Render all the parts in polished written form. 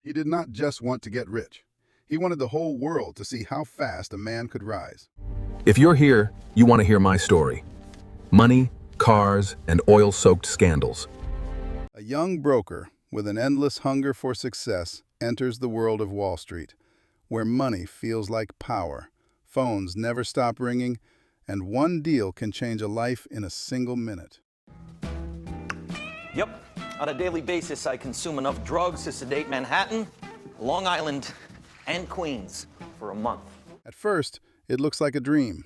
He did not just want to get rich. He wanted the whole world to see how fast a man could rise. If you're here, you want to hear my story. Money, cars, and oil-soaked scandals. A young broker with an endless hunger for success enters the world of Wall Street, where money feels like power, phones never stop ringing, and one deal can change a life in a single minute. Yep. On a daily basis, I consume enough drugs to sedate Manhattan, Long Island, and Queens for a month. At first, it looks like a dream.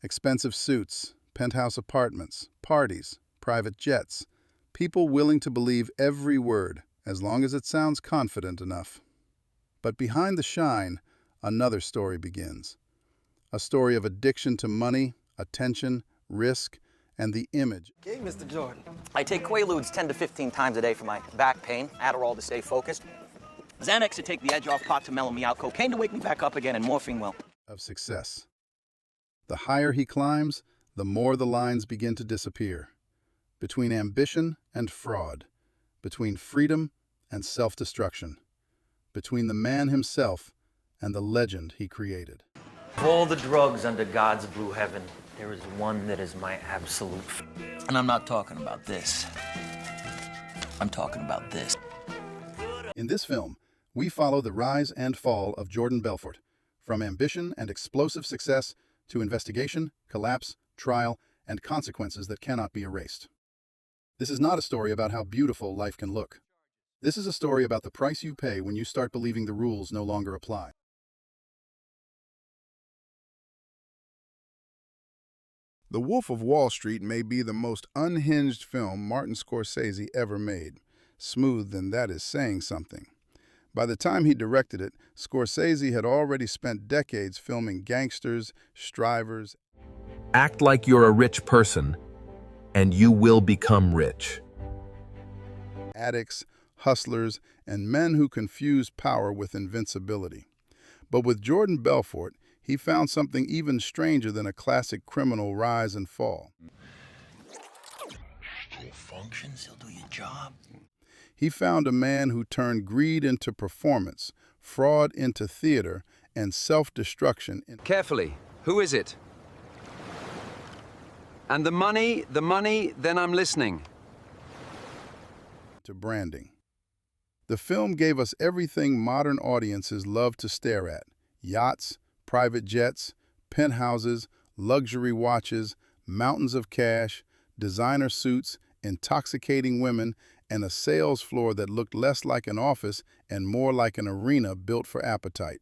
Expensive suits, penthouse apartments, parties, private jets, people willing to believe every word as long as it sounds confident enough. But behind the shine, another story begins. A story of addiction to money, attention, risk, and the image. Okay, Mr. Jordan. I take Quaaludes 10 to 15 times a day for my back pain, Adderall to stay focused, Xanax to take the edge off, pot to mellow me out, cocaine to wake me back up again, and morphine, well, Of success. The higher he climbs, the more the lines begin to disappear. Between ambition and fraud, between freedom and self-destruction, between the man himself and the legend he created. of all the drugs under God's blue heaven, there is one that is my absolute and I'm not talking about this. I'm talking about this. In this film, we follow the rise and fall of Jordan Belfort, from ambition and explosive success to investigation, collapse, trial, and consequences that cannot be erased. This is not a story about how beautiful life can look. This is a story about the price you pay when you start believing the rules no longer apply. The Wolf of Wall Street may be the most unhinged film Martin Scorsese ever made. Smooth, and that is saying something. By the time he directed it, Scorsese had already spent decades filming gangsters, strivers. Act like you're a rich person, and you will become rich. Addicts, hustlers, and men who confuse power with invincibility. But with Jordan Belfort, he found something even stranger than a classic criminal rise and fall. Still functions, he'll do your job. He found a man who turned greed into performance, fraud into theater, and self-destruction into Carefully. Who is it? And the money, then I'm listening. branding. The film gave us everything modern audiences love to stare at: yachts, private jets, penthouses, luxury watches, mountains of cash, designer suits, intoxicating women, and a sales floor that looked less like an office and more like an arena built for appetite.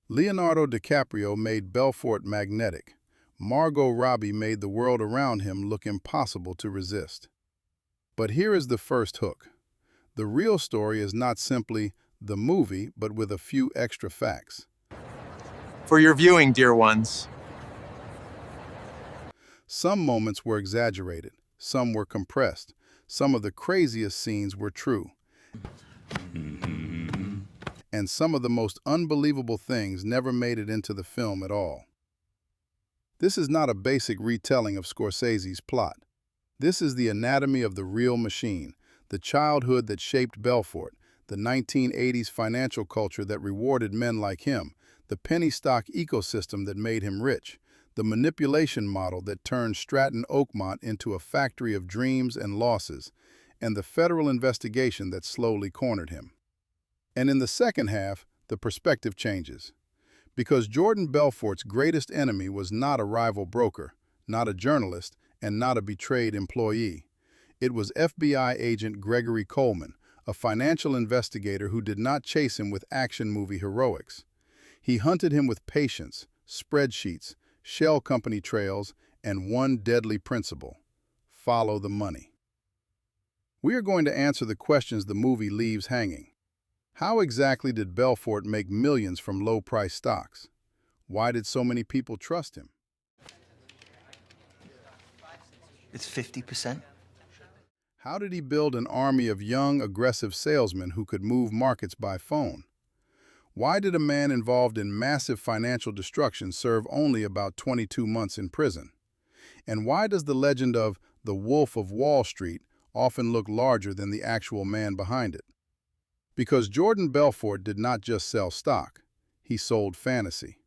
Leonardo DiCaprio made Belfort magnetic. Margot Robbie made the world around him look impossible to resist. But here is the first hook. The real story is not simply the movie, but with a few extra facts. For your viewing, dear ones. Some moments were exaggerated, some were compressed, some of the craziest scenes were true. And some of the most unbelievable things never made it into the film at all. This is not a basic retelling of Scorsese's plot. This is the anatomy of the real machine, the childhood that shaped Belfort, the 1980s financial culture that rewarded men like him, the penny stock ecosystem that made him rich, the manipulation model that turned Stratton Oakmont into a factory of dreams and losses, and the federal investigation that slowly cornered him. And in the second half, the perspective changes. Because Jordan Belfort's greatest enemy was not a rival broker, not a journalist, and not a betrayed employee. It was FBI agent Gregory Coleman, a financial investigator who did not chase him with action movie heroics. He hunted him with patience, spreadsheets, shell company trails, and one deadly principle: follow the money. We are going to answer the questions the movie leaves hanging. How exactly did Belfort make millions from low-priced stocks? Why did so many people trust him? It's 50%. How did he build an army of young, aggressive salesmen who could move markets by phone? Why did a man involved in massive financial destruction serve only about 22 months in prison? And why does the legend of the Wolf of Wall Street often look larger than the actual man behind it? Because Jordan Belfort did not just sell stock, he sold fantasy.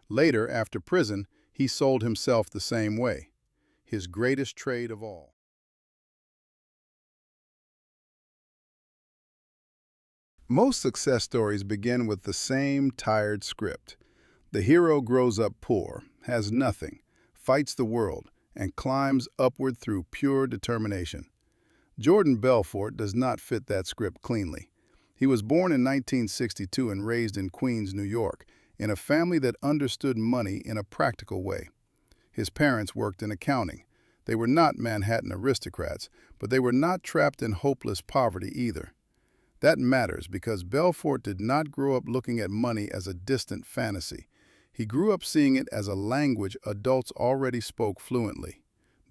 Later, after prison, he sold himself the same way, his greatest trade of all. Most success stories begin with the same tired script. The hero grows up poor, has nothing, fights the world, and climbs upward through pure determination. Jordan Belfort does not fit that script cleanly. He was born in 1962 and raised in Queens, New York, in a family that understood money in a practical way. His parents worked in accounting. They were not Manhattan aristocrats, but they were not trapped in hopeless poverty either. That matters because Belfort did not grow up looking at money as a distant fantasy. He grew up seeing it as a language adults already spoke fluently.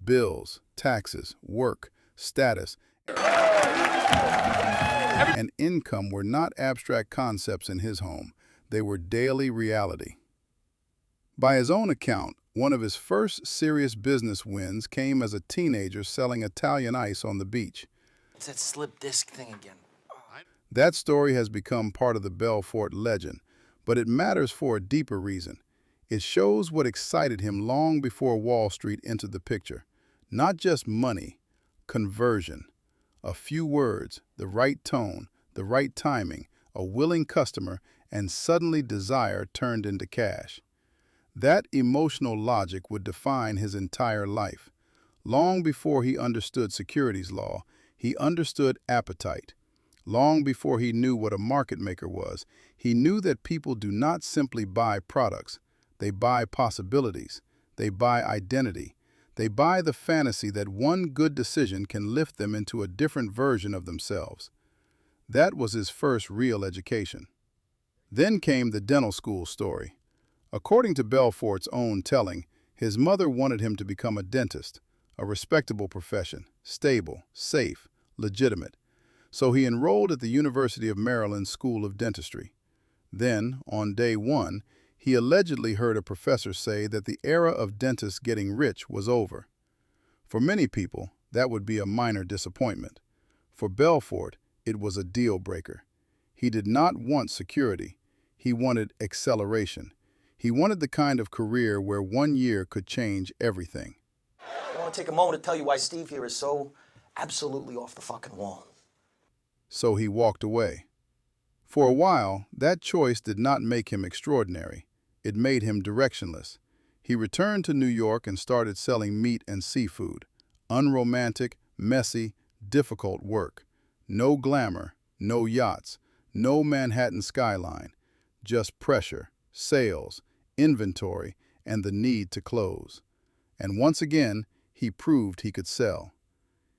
Bills, taxes, work, status, and income were not abstract concepts in his home. They were daily reality. By his own account, one of his first serious business wins came as a teenager selling Italian ice on the beach. It's that slip disc thing again. That story has become part of the Belfort legend, but it matters for a deeper reason. It shows what excited him long before Wall Street entered the picture. Not just money, conversion. A few words, the right tone, the right timing, a willing customer, and suddenly desire turned into cash. That emotional logic would define his entire life. Long before he understood securities law, he understood appetite. Long before he knew what a market maker was, he knew that people do not simply buy products. They buy possibilities. They buy identity. They buy the fantasy that one good decision can lift them into a different version of themselves. That was his first real education. Then came the dental school story. According to Belfort's own telling, his mother wanted him to become a dentist, a respectable profession, stable, safe, legitimate. So he enrolled at the University of Maryland School of Dentistry. Then, on day one, he allegedly heard a professor say that the era of dentists getting rich was over. For many people, that would be a minor disappointment. For Belfort, it was a deal breaker. He did not want security. He wanted acceleration. He wanted the kind of career where 1 year could change everything. I want to take a moment to tell you why Steve here is so absolutely off the fucking wall. So he walked away. For a while, that choice did not make him extraordinary. It made him directionless. He returned to New York and started selling meat and seafood. Unromantic, messy, difficult work. No glamour, no yachts, no Manhattan skyline. Just pressure, sales, inventory, and the need to close. And once again, he proved he could sell.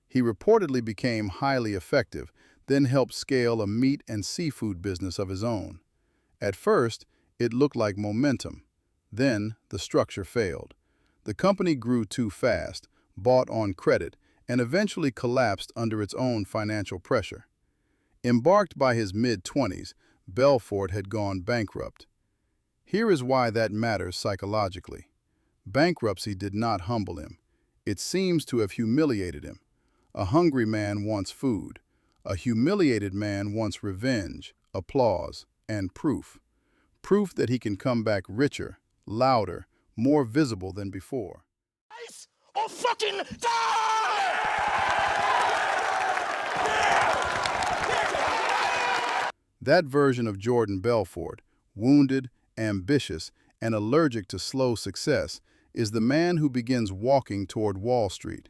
He reportedly became highly effective, then helped scale a meat and seafood business of his own. At first, it looked like momentum. Then, the structure failed. The company grew too fast, bought on credit, and eventually collapsed under its own financial pressure. Embarked by his mid-20s, Belfort had gone bankrupt. Here is why that matters psychologically. Bankruptcy did not humble him. It seems to have humiliated him. A hungry man wants food. A humiliated man wants revenge, applause, and proof. Proof that he can come back richer, louder, more visible than before. Ice or fucking die! That version of Jordan Belfort, wounded, ambitious, and allergic to slow success, is the man who begins walking toward Wall Street.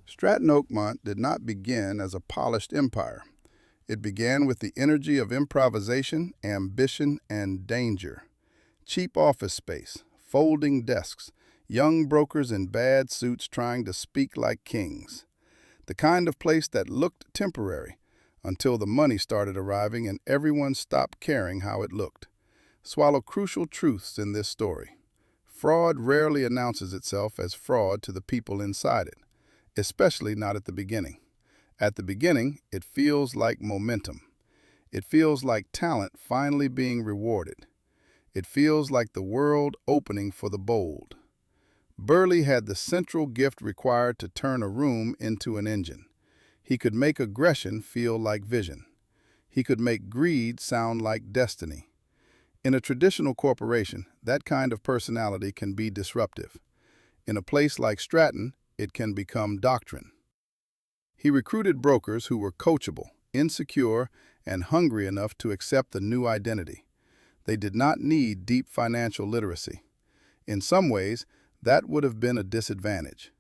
Stratton Oakmont did not begin as a polished empire. It began with the energy of improvisation, ambition, and danger. Cheap office space, folding desks, young brokers in bad suits trying to speak like kings. The kind of place that looked temporary until the money started arriving and everyone stopped caring how it looked. Swallow crucial truths in this story. Fraud rarely announces itself as fraud to the people inside it, especially not at the beginning. At the beginning, it feels like momentum. It feels like talent finally being rewarded. It feels like the world opening for the bold. Burley had the central gift required to turn a room into an engine. He could make aggression feel like vision. He could make greed sound like destiny. In a traditional corporation, that kind of personality can be disruptive. In a place like Stratton, it can become doctrine. He recruited brokers who were coachable, insecure, and hungry enough to accept the new identity. They did not need deep financial literacy. In some ways, that would have been a disadvantage.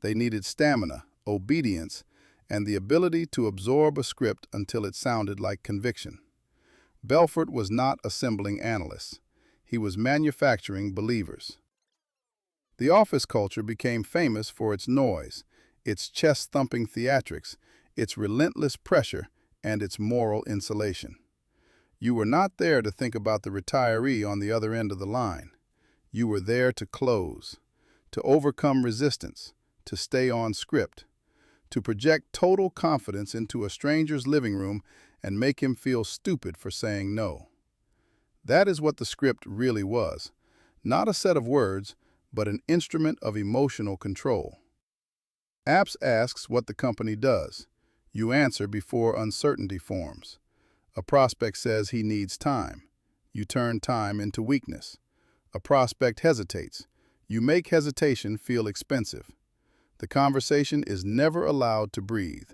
They needed stamina, obedience, and the ability to absorb a script until it sounded like conviction. Belfort was not assembling analysts. He was manufacturing believers. The office culture became famous for its noise, its chest-thumping theatrics, its relentless pressure, and its moral insulation. You were not there to think about the retiree on the other end of the line. You were there to close, to overcome resistance, to stay on script, to project total confidence into a stranger's living room and make him feel stupid for saying no. That is what the script really was, not a set of words, but an instrument of emotional control. Apps asks what the company does. You answer before uncertainty forms. A prospect says he needs time. You turn time into weakness. A prospect hesitates. You make hesitation feel expensive. The conversation is never allowed to breathe.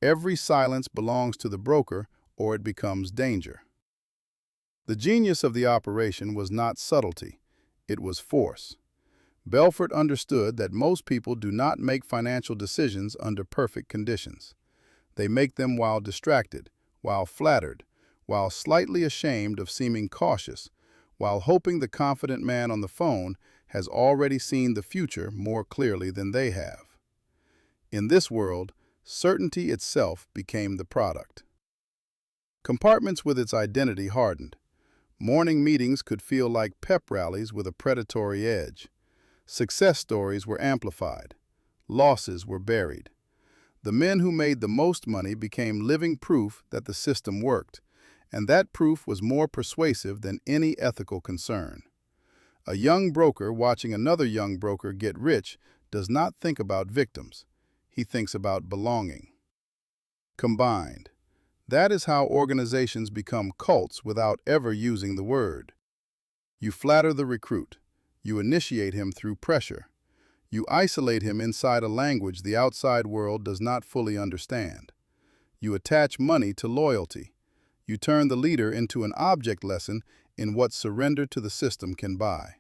Every silence belongs to the broker or it becomes danger. The genius of the operation was not subtlety. It was force. Belfort understood that most people do not make financial decisions under perfect conditions. They make them while distracted, while flattered, while slightly ashamed of seeming cautious, while hoping the confident man on the phone has already seen the future more clearly than they have. In this world, certainty itself became the product. Compartments with its identity hardened. Morning meetings could feel like pep rallies with a predatory edge. Success stories were amplified. Losses were buried. The men who made the most money became living proof that the system worked, and that proof was more persuasive than any ethical concern. A young broker watching another young broker get rich does not think about victims. He thinks about belonging. Combined. That is how organizations become cults without ever using the word. You flatter the recruit. You initiate him through pressure. You isolate him inside a language the outside world does not fully understand. You attach money to loyalty. You turn the leader into an object lesson in what surrender to the system can buy.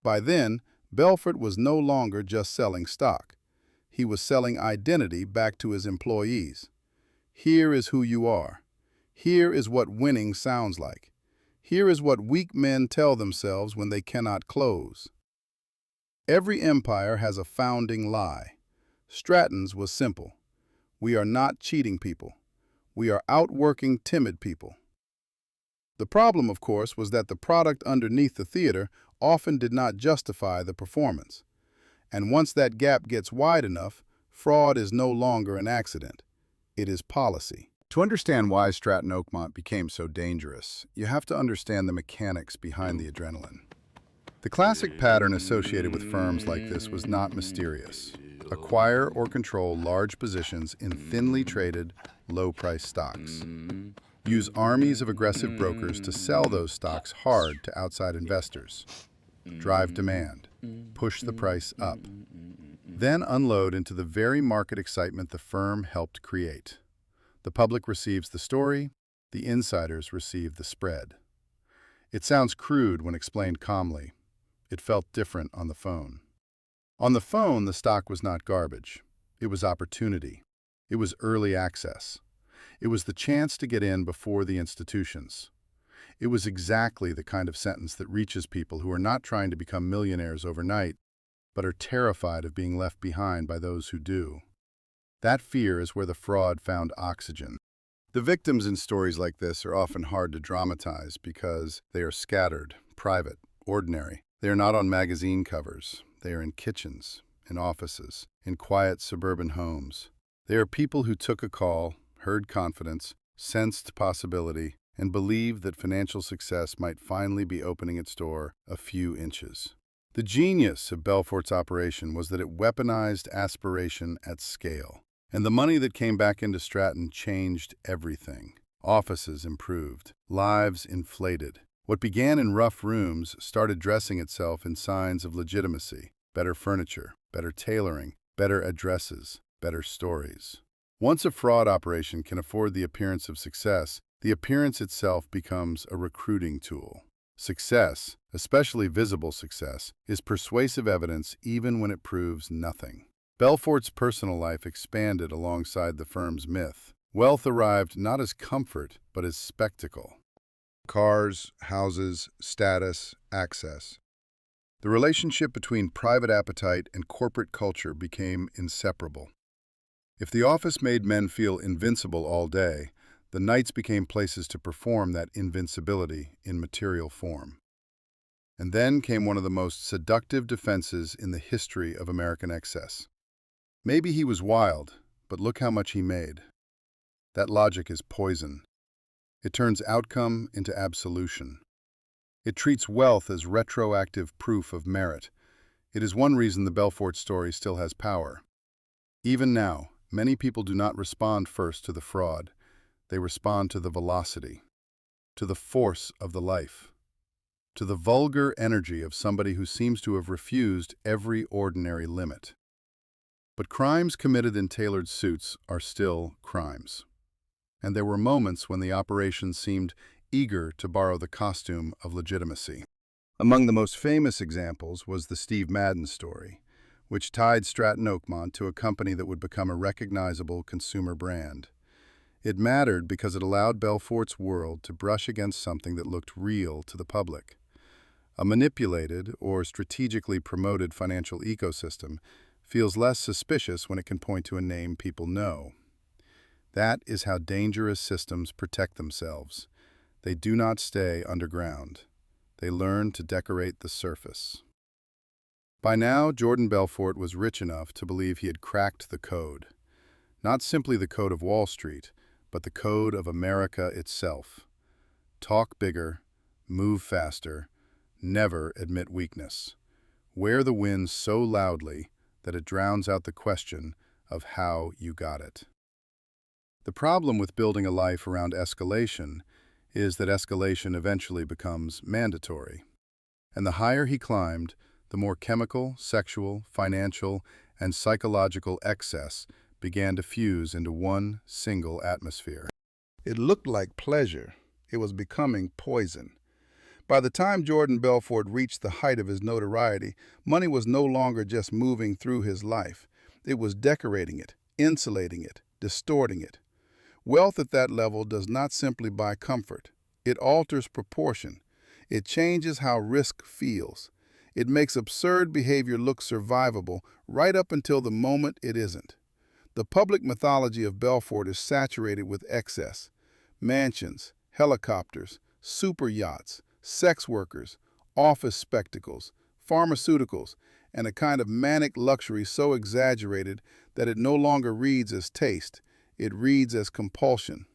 By then, Belfort was no longer just selling stock. He was selling identity back to his employees. Here is who you are. Here is what winning sounds like. Here is what weak men tell themselves when they cannot close. Every empire has a founding lie. Stratton's was simple. We are not cheating people. We are outworking timid people. The problem, of course, was that the product underneath the theater often did not justify the performance. And once that gap gets wide enough, fraud is no longer an accident. It is policy. To understand why Stratton Oakmont became so dangerous, you have to understand the mechanics behind the adrenaline. The classic pattern associated with firms like this was not mysterious. Acquire or control large positions in thinly traded, low-priced stocks. Use armies of aggressive brokers to sell those stocks hard to outside investors. Drive demand. Push the price up. Then unload into the very market excitement the firm helped create. The public receives the story, the insiders receive the spread. It sounds crude when explained calmly. It felt different on the phone. On the phone, the stock was not garbage. It was opportunity. It was early access. It was the chance to get in before the institutions. It was exactly the kind of sentence that reaches people who are not trying to become millionaires overnight, but are terrified of being left behind by those who do. That fear is where the fraud found oxygen. The victims in stories like this are often hard to dramatize because they are scattered, private, ordinary. They are not on magazine covers. They are in kitchens, in offices, in quiet suburban homes. They are people who took a call, heard confidence, sensed possibility, and believed that financial success might finally be opening its door a few inches. The genius of Belfort's operation was that it weaponized aspiration at scale. And the money that came back into Stratton changed everything. Offices improved, lives inflated. What began in rough rooms started dressing itself in signs of legitimacy: better furniture, better tailoring, better addresses, better stories. Once a fraud operation can afford the appearance of success, the appearance itself becomes a recruiting tool. Success, especially visible success, is persuasive evidence even when it proves nothing. Belfort's personal life expanded alongside the firm's myth. Wealth arrived not as comfort, but as spectacle. Cars, houses, status, access. The relationship between private appetite and corporate culture became inseparable. If the office made men feel invincible all day, the nights became places to perform that invincibility in material form. And then came one of the most seductive defenses in the history of American excess. Maybe he was wild, but look how much he made. That logic is poison. It turns outcome into absolution. It treats wealth as retroactive proof of merit. It is one reason the Belfort story still has power. Even now, many people do not respond first to the fraud. They respond to the velocity, to the force of the life, to the vulgar energy of somebody who seems to have refused every ordinary limit. But crimes committed in tailored suits are still crimes. And there were moments when the operation seemed eager to borrow the costume of legitimacy. Among the most famous examples was the Steve Madden story, which tied Stratton Oakmont to a company that would become a recognizable consumer brand. It mattered because it allowed Belfort's world to brush against something that looked real to the public. A manipulated or strategically promoted financial ecosystem feels less suspicious when it can point to a name people know. That is how dangerous systems protect themselves. They do not stay underground. They learn to decorate the surface. By now, Jordan Belfort was rich enough to believe he had cracked the code. Not simply the code of Wall Street, but the code of America itself. Talk bigger, move faster, never admit weakness. Wear the wind so loudly that it drowns out the question of how you got it. The problem with building a life around escalation is that escalation eventually becomes mandatory. And the higher he climbed, the more chemical, sexual, financial, and psychological excess began to fuse into one single atmosphere. It looked like pleasure. It was becoming poison. By the time Jordan Belfort reached the height of his notoriety, money was no longer just moving through his life. It was decorating it, insulating it, distorting it. Wealth at that level does not simply buy comfort. It alters proportion. It changes how risk feels. It makes absurd behavior look survivable right up until the moment it isn't. The public mythology of Belfort is saturated with excess. Mansions, helicopters, super yachts, sex workers, office spectacles, pharmaceuticals, and a kind of manic luxury so exaggerated that it no longer reads as taste, it reads as compulsion.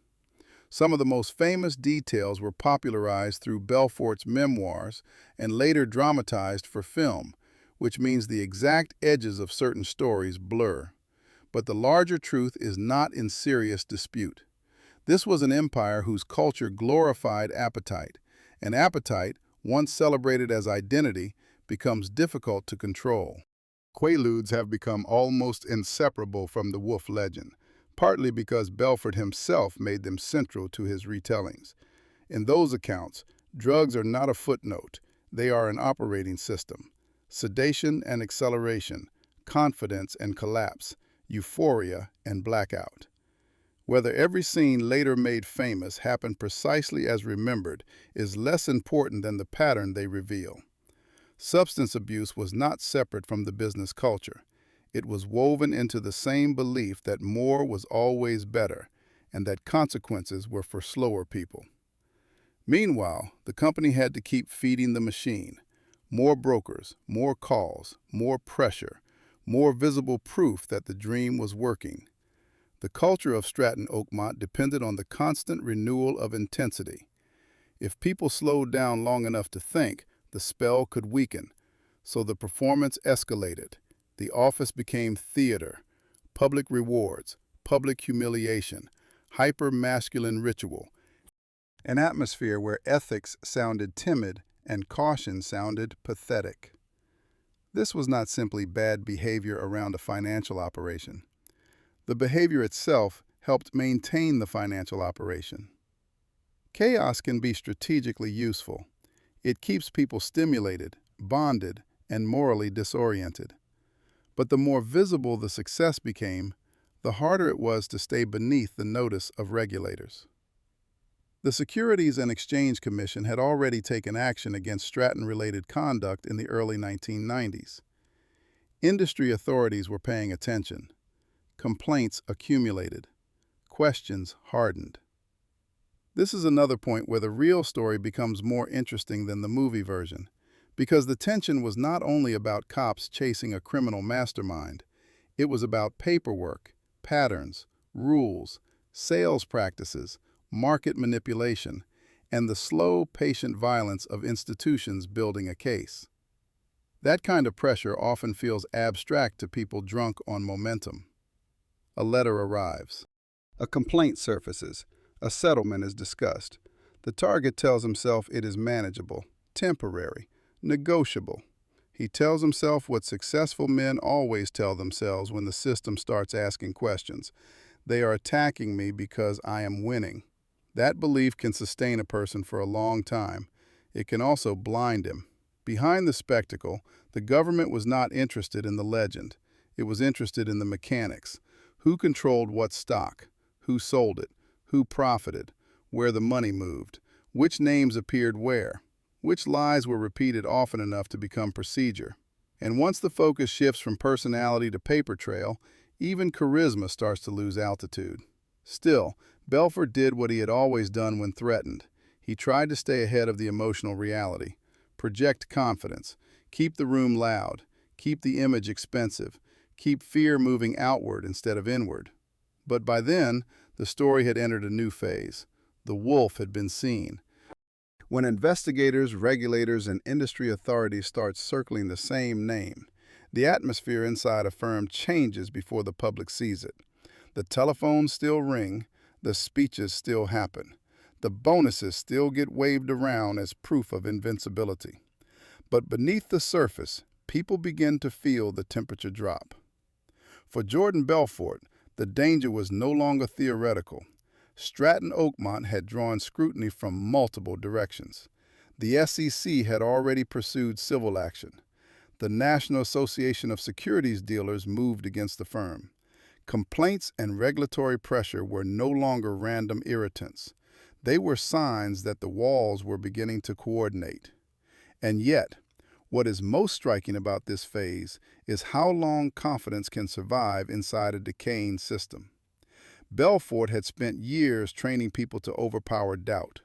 Some of the most famous details were popularized through Belfort's memoirs and later dramatized for film, which means the exact edges of certain stories blur. But the larger truth is not in serious dispute. This was an empire whose culture glorified appetite, and appetite, once celebrated as identity, becomes difficult to control. Quaaludes have become almost inseparable from the wolf legend, partly because Belfort himself made them central to his retellings. In those accounts, drugs are not a footnote, they are an operating system. Sedation and acceleration, confidence and collapse, euphoria and blackout. Whether every scene later made famous happened precisely as remembered is less important than the pattern they reveal. Substance abuse was not separate from the business culture. It was woven into the same belief that more was always better and that consequences were for slower people. Meanwhile, the company had to keep feeding the machine. More brokers, more calls, more pressure, more visible proof that the dream was working. The culture of Stratton Oakmont depended on the constant renewal of intensity. If people slowed down long enough to think, the spell could weaken. So the performance escalated. The office became theater, public rewards, public humiliation, hyper-masculine ritual, an atmosphere where ethics sounded timid and caution sounded pathetic. This was not simply bad behavior around a financial operation. The behavior itself helped maintain the financial operation. Chaos can be strategically useful. It keeps people stimulated, bonded, and morally disoriented. But the more visible the success became, the harder it was to stay beneath the notice of regulators. The Securities and Exchange Commission had already taken action against Stratton-related conduct in the early 1990s. Industry authorities were paying attention. Complaints accumulated. Questions hardened. This is another point where the real story becomes more interesting than the movie version, because the tension was not only about cops chasing a criminal mastermind, it was about paperwork, patterns, rules, sales practices, market manipulation, and the slow, patient violence of institutions building a case. That kind of pressure often feels abstract to people drunk on momentum. A letter arrives. A complaint surfaces. A settlement is discussed. The target tells himself it is manageable, temporary, negotiable. He tells himself what successful men always tell themselves when the system starts asking questions. They are attacking me because I am winning. That belief can sustain a person for a long time. It can also blind him. Behind the spectacle, the government was not interested in the legend. It was interested in the mechanics. Who controlled what stock? Who sold it? Who profited? Where the money moved? Which names appeared where? Which lies were repeated often enough to become procedure? And once the focus shifts from personality to paper trail, even charisma starts to lose altitude. Still, Belfort did what he had always done when threatened. He tried to stay ahead of the emotional reality, project confidence, keep the room loud, keep the image expensive, keep fear moving outward instead of inward. But by then, the story had entered a new phase. The wolf had been seen. When investigators, regulators, and industry authorities start circling the same name, the atmosphere inside a firm changes before the public sees it. The telephones still ring, the speeches still happen. The bonuses still get waved around as proof of invincibility. But beneath the surface, people begin to feel the temperature drop. For Jordan Belfort, the danger was no longer theoretical. Stratton Oakmont had drawn scrutiny from multiple directions. The SEC had already pursued civil action. The National Association of Securities Dealers moved against the firm. Complaints and regulatory pressure were no longer random irritants. They were signs that the walls were beginning to coordinate. And yet, what is most striking about this phase is how long confidence can survive inside a decaying system. Belfort had spent years training people to overpower doubt.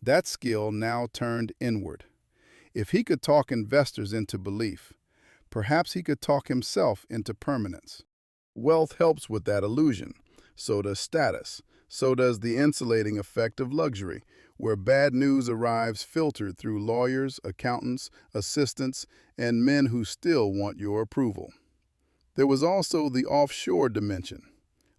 That skill now turned inward. If he could talk investors into belief, perhaps he could talk himself into permanence. Wealth helps with that illusion. So does status. So does the insulating effect of luxury, where bad news arrives filtered through lawyers, accountants, assistants, and men who still want your approval. There was also the offshore dimension.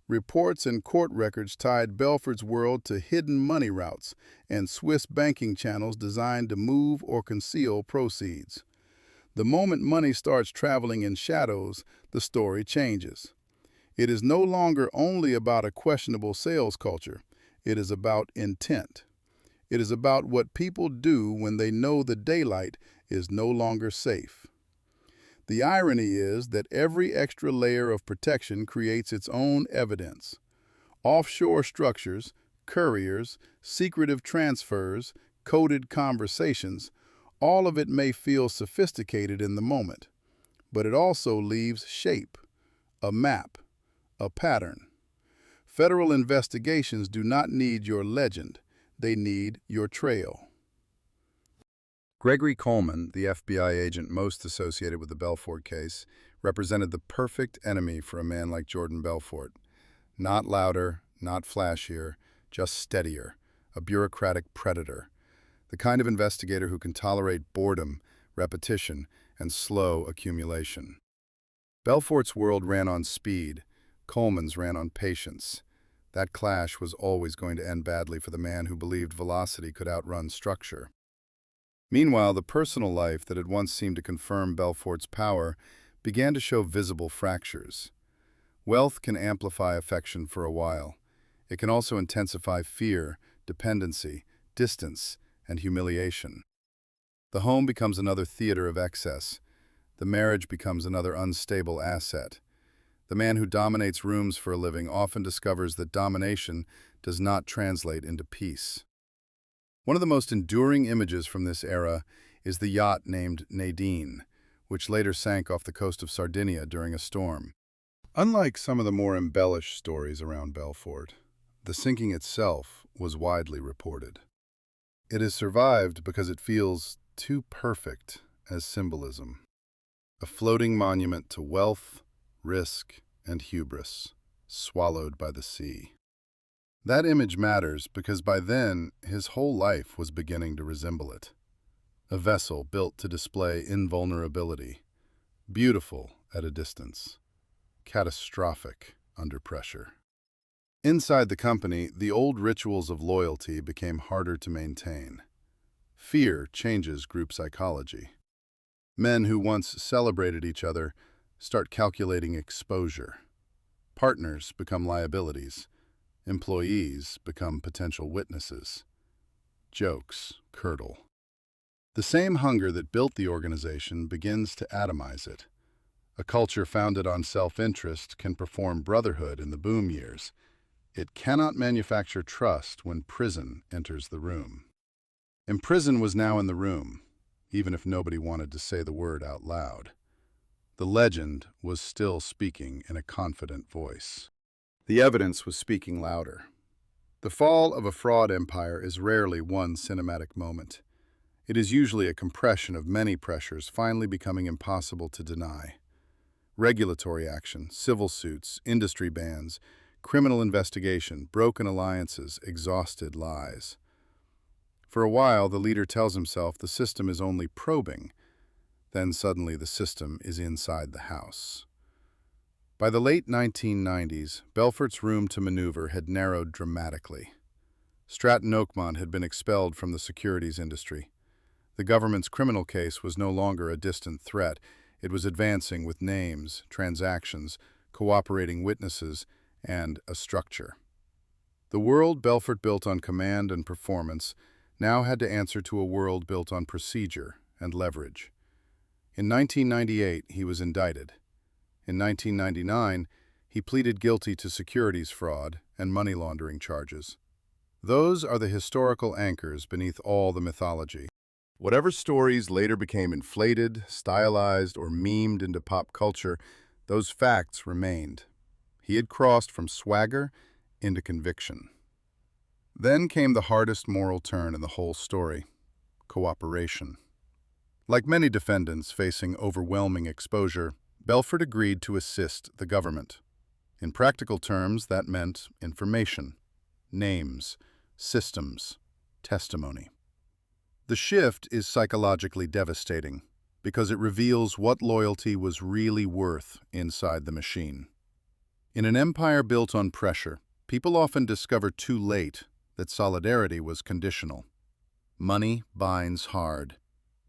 Reports and court records tied Belfort's world to hidden money routes and Swiss banking channels designed to move or conceal proceeds. The moment money starts traveling in shadows, the story changes. It is no longer only about a questionable sales culture. It is about intent. It is about what people do when they know the daylight is no longer safe. The irony is that every extra layer of protection creates its own evidence. Offshore structures, couriers, secretive transfers, coded conversations, all of it may feel sophisticated in the moment, but it also leaves shape, a map, a pattern. Federal investigations do not need your legend, they need your trail. Gregory Coleman, the FBI agent most associated with the Belfort case, represented the perfect enemy for a man like Jordan Belfort. Not louder, not flashier, just steadier, a bureaucratic predator. The kind of investigator who can tolerate boredom, repetition, and slow accumulation. Belfort's world ran on speed, Coleman's ran on patience. That clash was always going to end badly for the man who believed velocity could outrun structure. Meanwhile, the personal life that had once seemed to confirm Belfort's power began to show visible fractures. Wealth can amplify affection for a while. It can also intensify fear, dependency, distance, and humiliation. The home becomes another theater of excess. The marriage becomes another unstable asset. The man who dominates rooms for a living often discovers that domination does not translate into peace. One of the most enduring images from this era is the yacht named Nadine, which later sank off the coast of Sardinia during a storm. Unlike some of the more embellished stories around Belfort, the sinking itself was widely reported. It has survived because it feels too perfect as symbolism. A floating monument to wealth, risk, and hubris, swallowed by the sea. That image matters because by then his whole life was beginning to resemble it. A vessel built to display invulnerability, beautiful at a distance, catastrophic under pressure. Inside the company, the old rituals of loyalty became harder to maintain. Fear changes group psychology. Men who once celebrated each other start calculating exposure. Partners become liabilities. Employees become potential witnesses. Jokes curdle. The same hunger that built the organization begins to atomize it. A culture founded on self-interest can perform brotherhood in the boom years. It cannot manufacture trust when prison enters the room. And prison was now in the room, even if nobody wanted to say the word out loud. The legend was still speaking in a confident voice. The evidence was speaking louder. The fall of a fraud empire is rarely one cinematic moment. It is usually a compression of many pressures finally becoming impossible to deny. Regulatory action, civil suits, industry bans, criminal investigation, broken alliances, exhausted lies. For a while, the leader tells himself the system is only probing. Then suddenly the system is inside the house. By the late 1990s, Belfort's room to maneuver had narrowed dramatically. Stratton Oakmont had been expelled from the securities industry. The government's criminal case was no longer a distant threat. It was advancing with names, transactions, cooperating witnesses, and a structure. The world Belfort built on command and performance now had to answer to a world built on procedure and leverage. In 1998, he was indicted. In 1999, he pleaded guilty to securities fraud and money laundering charges. Those are the historical anchors beneath all the mythology. Whatever stories later became inflated, stylized, or memed into pop culture, those facts remained. He had crossed from swagger into conviction. Then came the hardest moral turn in the whole story: cooperation. Like many defendants facing overwhelming exposure, Belfort agreed to assist the government. In practical terms, that meant information, names, systems, testimony. The shift is psychologically devastating because it reveals what loyalty was really worth inside the machine. In an empire built on pressure, people often discover too late that solidarity was conditional. Money binds hard.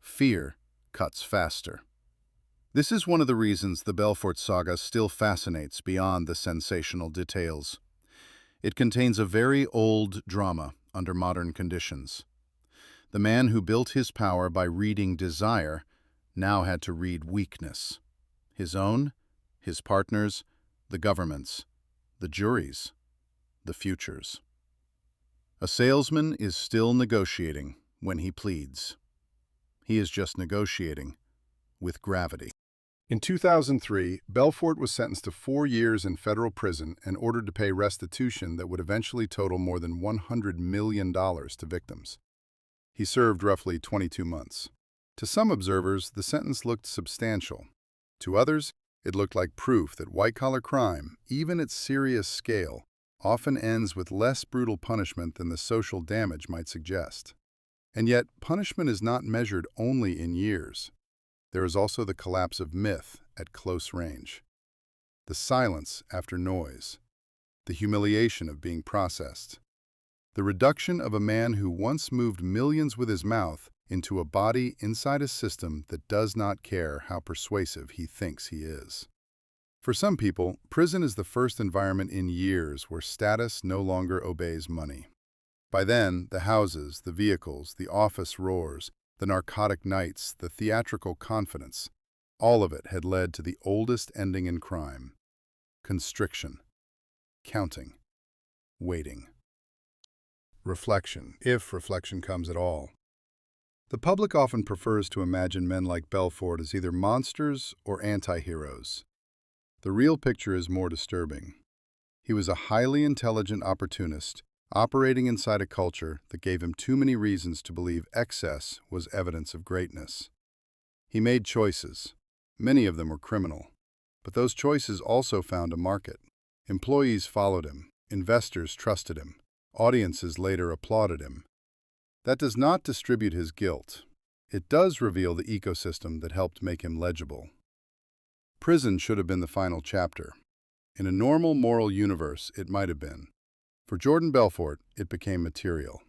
Fear cuts faster. This is one of the reasons the Belfort saga still fascinates beyond the sensational details. It contains a very old drama under modern conditions. The man who built his power by reading desire now had to read weakness. His own, his partners, the government's, the jury's, the future's. A salesman is still negotiating when he pleads. He is just negotiating with gravity. In 2003, Belfort was sentenced to 4 years in federal prison and ordered to pay restitution that would eventually total more than $100 million to victims. He served roughly 22 months. To some observers, the sentence looked substantial. To others, it looked like proof that white-collar crime, even at serious scale, often ends with less brutal punishment than the social damage might suggest. And yet, punishment is not measured only in years. There is also the collapse of myth at close range, the silence after noise, the humiliation of being processed, the reduction of a man who once moved millions with his mouth into a body inside a system that does not care how persuasive he thinks he is. For some people, prison is the first environment in years where status no longer obeys money. By then, the houses, the vehicles, the office roars, the narcotic nights, the theatrical confidence, all of it had led to the oldest ending in crime: constriction, counting, waiting. Reflection, if reflection comes at all. The public often prefers to imagine men like Belfort as either monsters or anti-heroes. The real picture is more disturbing. He was a highly intelligent opportunist, operating inside a culture that gave him too many reasons to believe excess was evidence of greatness. He made choices. Many of them were criminal. But those choices also found a market. Employees followed him. Investors trusted him. Audiences later applauded him. That does not distribute his guilt. It does reveal the ecosystem that helped make him legible. Prison should have been the final chapter. In a normal moral universe, it might have been. For Jordan Belfort, it became material.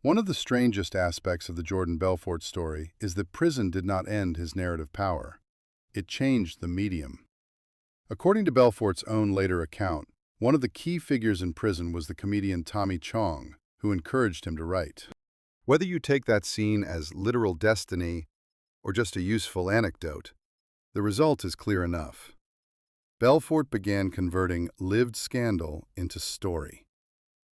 One of the strangest aspects of the Jordan Belfort story is that prison did not end his narrative power. It changed the medium. According to Belfort's own later account, one of the key figures in prison was the comedian Tommy Chong, who encouraged him to write. Whether you take that scene as literal destiny or just a useful anecdote, the result is clear enough. Belfort began converting lived scandal into story.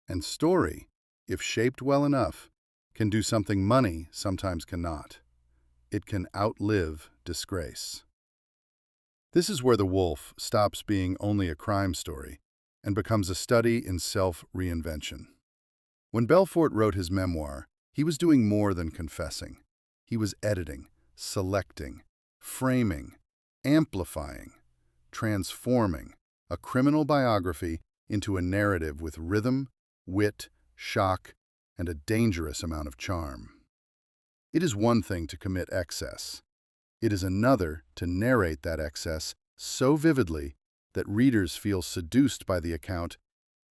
And story, if shaped well enough, can do something money sometimes cannot. It can outlive disgrace. This is where The Wolf stops being only a crime story and becomes a study in self-reinvention. When Belfort wrote his memoir, he was doing more than confessing. He was editing, selecting, framing, amplifying, transforming a criminal biography into a narrative with rhythm, wit, shock, and a dangerous amount of charm. It is one thing to commit excess. It is another to narrate that excess so vividly that readers feel seduced by the account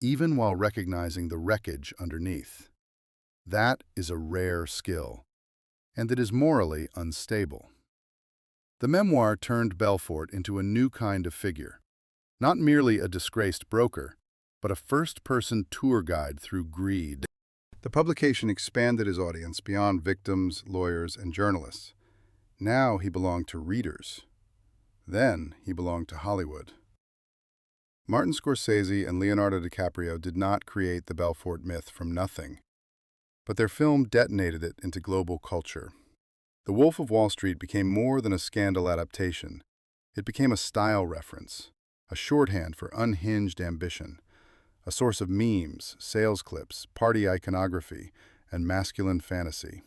even while recognizing the wreckage underneath. That is a rare skill, and it is morally unstable. The memoir turned Belfort into a new kind of figure, not merely a disgraced broker, but a first-person tour guide through greed. The publication expanded his audience beyond victims, lawyers, and journalists. Now he belonged to readers. Then he belonged to Hollywood. Martin Scorsese and Leonardo DiCaprio did not create the Belfort myth from nothing, but their film detonated it into global culture. The Wolf of Wall Street became more than a scandal adaptation. It became a style reference, a shorthand for unhinged ambition, a source of memes, sales clips, party iconography, and masculine fantasy.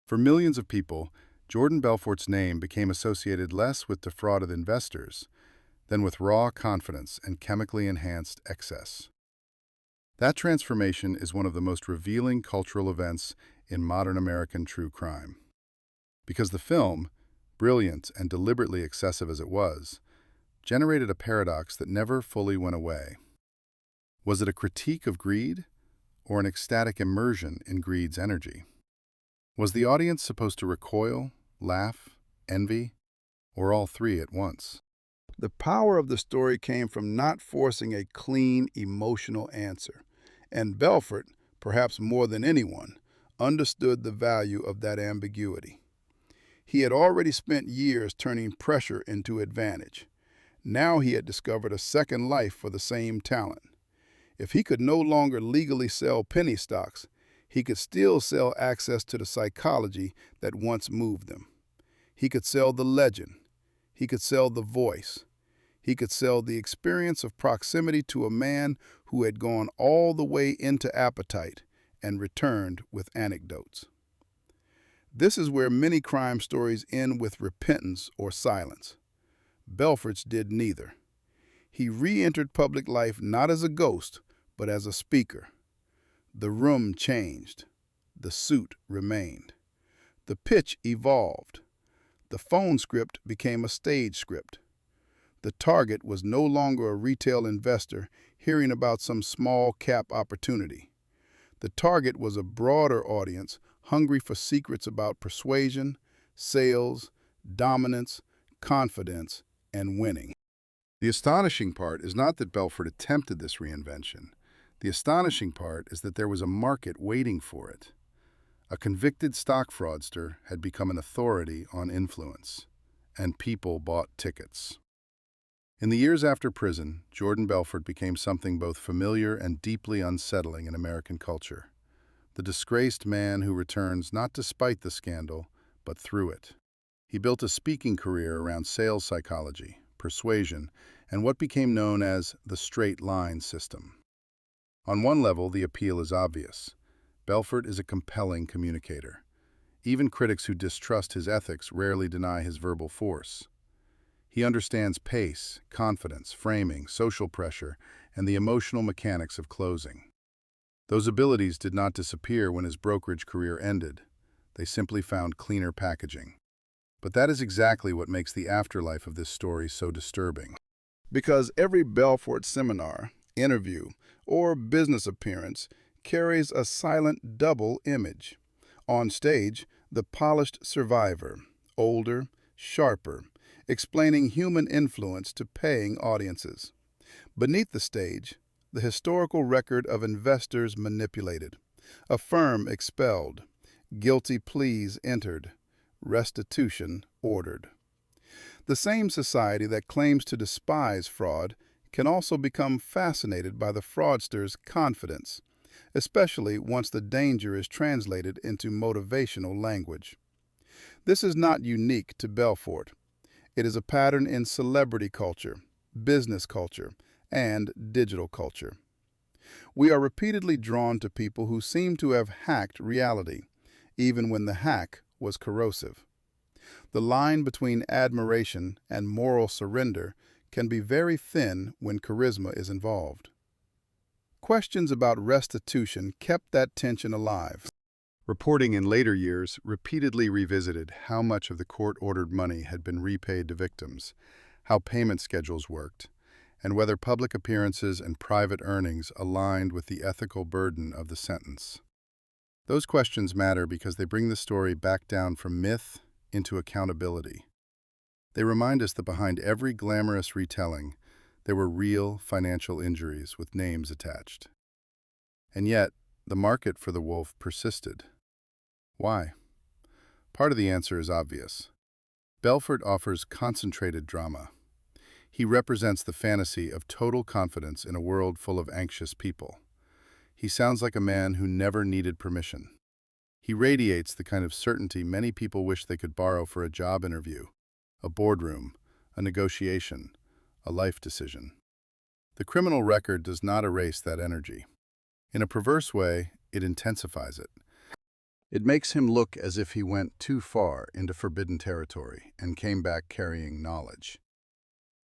For millions of people, Jordan Belfort's name became associated less with defrauded investors than with raw confidence and chemically enhanced excess. That transformation is one of the most revealing cultural events in modern American true crime. Because the film, brilliant and deliberately excessive as it was, generated a paradox that never fully went away. Was it a critique of greed, or an ecstatic immersion in greed's energy? Was the audience supposed to recoil, laugh, envy, or all three at once? The power of the story came from not forcing a clean, emotional answer. And Belfort, perhaps more than anyone, understood the value of that ambiguity. He had already spent years turning pressure into advantage. Now he had discovered a second life for the same talent. If he could no longer legally sell penny stocks, he could still sell access to the psychology that once moved them. He could sell the legend. He could sell the voice. He could sell the experience of proximity to a man who had gone all the way into appetite and returned with anecdotes. This is where many crime stories end with repentance or silence. Belfort's did neither. He re-entered public life not as a ghost, but as a speaker. The room changed. The suit remained. The pitch evolved. The phone script became a stage script. The target was no longer a retail investor hearing about some small cap opportunity. The target was a broader audience hungry for secrets about persuasion, sales, dominance, confidence, and winning. The astonishing part is not that Belfort attempted this reinvention. The astonishing part is that there was a market waiting for it. A convicted stock fraudster had become an authority on influence, and people bought tickets. In the years after prison, Jordan Belfort became something both familiar and deeply unsettling in American culture. The disgraced man who returns not despite the scandal, but through it. He built a speaking career around sales psychology, persuasion, and what became known as the straight line system. On one level, the appeal is obvious. Belfort is a compelling communicator. Even critics who distrust his ethics rarely deny his verbal force. He understands pace, confidence, framing, social pressure, and the emotional mechanics of closing. Those abilities did not disappear when his brokerage career ended. They simply found cleaner packaging. But that is exactly what makes the afterlife of this story so disturbing. Because every Belfort seminar, interview, or business appearance carries a silent double image. On stage, the polished survivor, older, sharper, explaining human influence to paying audiences. Beneath the stage, the historical record of investors manipulated, a firm expelled, guilty pleas entered, restitution ordered. The same society that claims to despise fraud can also become fascinated by the fraudster's confidence, especially once the danger is translated into motivational language. This is not unique to Belfort. It is a pattern in celebrity culture, business culture, and digital culture. We are repeatedly drawn to people who seem to have hacked reality, even when the hack was corrosive. The line between admiration and moral surrender can be very thin when charisma is involved. Questions about restitution kept that tension alive. Reporting in later years repeatedly revisited how much of the court-ordered money had been repaid to victims, how payment schedules worked, and whether public appearances and private earnings aligned with the ethical burden of the sentence. Those questions matter because they bring the story back down from myth into accountability. They remind us that behind every glamorous retelling, there were real financial injuries with names attached. And yet, the market for the wolf persisted. Why? Part of the answer is obvious. Belfort offers concentrated drama. He represents the fantasy of total confidence in a world full of anxious people. He sounds like a man who never needed permission. He radiates the kind of certainty many people wish they could borrow for a job interview, a boardroom, a negotiation, a life decision. The criminal record does not erase that energy. In a perverse way, it intensifies it. It makes him look as if he went too far into forbidden territory and came back carrying knowledge.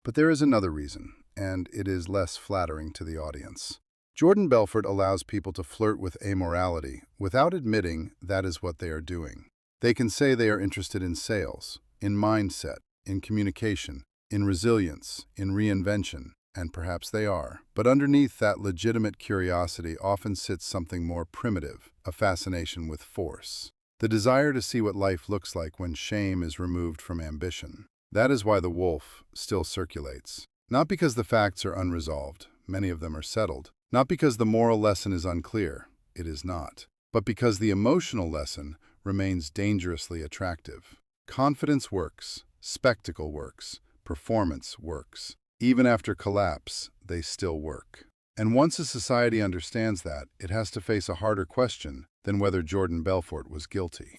But there is another reason, and it is less flattering to the audience. Jordan Belfort allows people to flirt with amorality without admitting that is what they are doing. They can say they are interested in sales, in mindset, in communication, in resilience, in reinvention, and perhaps they are. But underneath that legitimate curiosity often sits something more primitive, a fascination with force. The desire to see what life looks like when shame is removed from ambition. That is why the wolf still circulates. Not because the facts are unresolved, many of them are settled. Not because the moral lesson is unclear, it is not. But because the emotional lesson remains dangerously attractive. Confidence works, spectacle works, performance works. Even after collapse, they still work. And once a society understands that, it has to face a harder question than whether Jordan Belfort was guilty.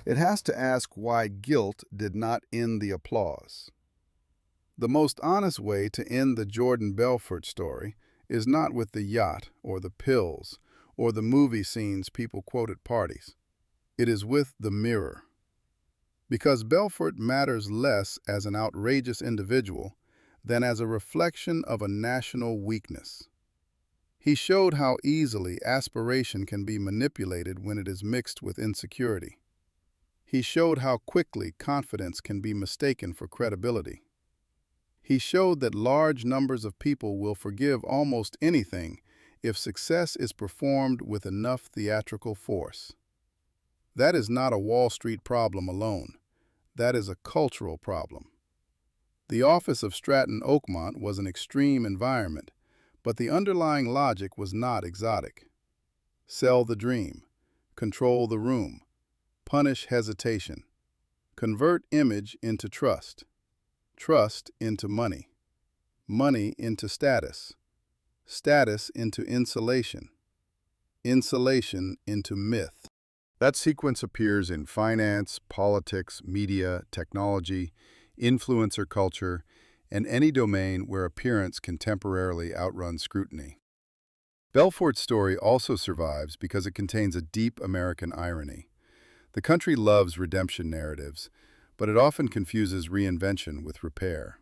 It has to ask why guilt did not end the applause. The most honest way to end the Jordan Belfort story is not with the yacht or the pills or the movie scenes people quote at parties. It is with the mirror. Because Belfort matters less as an outrageous individual than as a reflection of a national weakness. He showed how easily aspiration can be manipulated when it is mixed with insecurity. He showed how quickly confidence can be mistaken for credibility. He showed that large numbers of people will forgive almost anything if success is performed with enough theatrical force. That is not a Wall Street problem alone. That is a cultural problem. The office of Stratton Oakmont was an extreme environment, but the underlying logic was not exotic. Sell the dream, control the room, punish hesitation, convert image into trust, trust into money, money into status, status into insulation, insulation into myth. That sequence appears in finance, politics, media, technology, influencer culture, and any domain where appearance can temporarily outrun scrutiny. Belfort's story also survives because it contains a deep American irony. The country loves redemption narratives, but it often confuses reinvention with repair.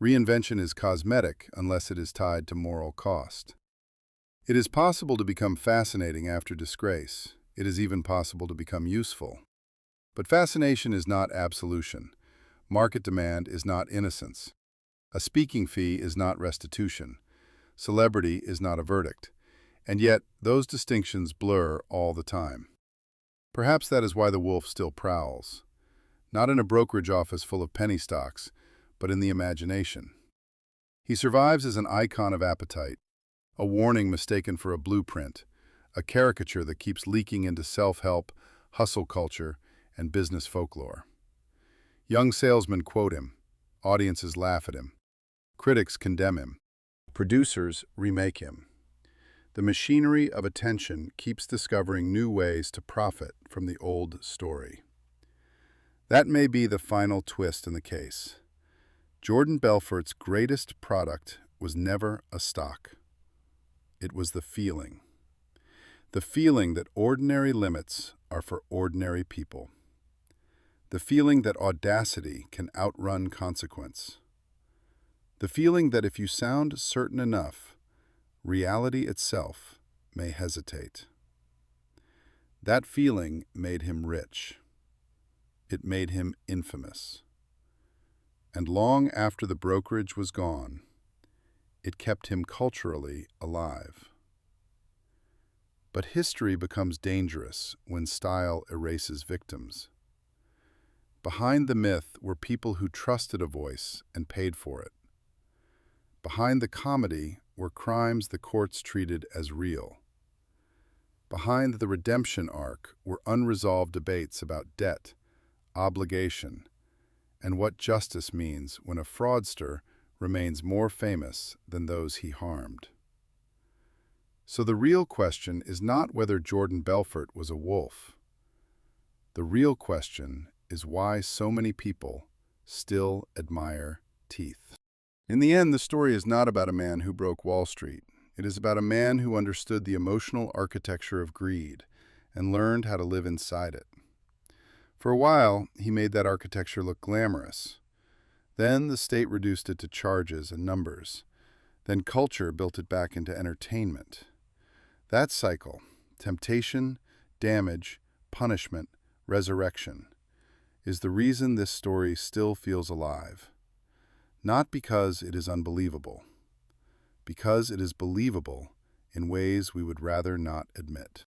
Reinvention is cosmetic unless it is tied to moral cost. It is possible to become fascinating after disgrace. It is even possible to become useful. But fascination is not absolution. Market demand is not innocence. A speaking fee is not restitution. Celebrity is not a verdict. And yet, those distinctions blur all the time. Perhaps that is why the wolf still prowls. Not in a brokerage office full of penny stocks, but in the imagination. He survives as an icon of appetite, a warning mistaken for a blueprint, a caricature that keeps leaking into self-help, hustle culture, and business folklore. Young salesmen quote him. Audiences laugh at him. Critics condemn him. Producers remake him. The machinery of attention keeps discovering new ways to profit from the old story. That may be the final twist in the case. Jordan Belfort's greatest product was never a stock. It was the feeling. The feeling that ordinary limits are for ordinary people. The feeling that audacity can outrun consequence. The feeling that if you sound certain enough, reality itself may hesitate. That feeling made him rich. It made him infamous. And long after the brokerage was gone, it kept him culturally alive. But history becomes dangerous when style erases victims. Behind the myth were people who trusted a voice and paid for it. Behind the comedy were crimes the courts treated as real. Behind the redemption arc were unresolved debates about debt, obligation, and what justice means when a fraudster remains more famous than those he harmed. So the real question is not whether Jordan Belfort was a wolf. The real question is why so many people still admire teeth. In the end, the story is not about a man who broke Wall Street. It is about a man who understood the emotional architecture of greed and learned how to live inside it. For a while, he made that architecture look glamorous. Then the state reduced it to charges and numbers. Then culture built it back into entertainment. That cycle, temptation, damage, punishment, resurrection, is the reason this story still feels alive. Not because it is unbelievable, because it is believable in ways we would rather not admit.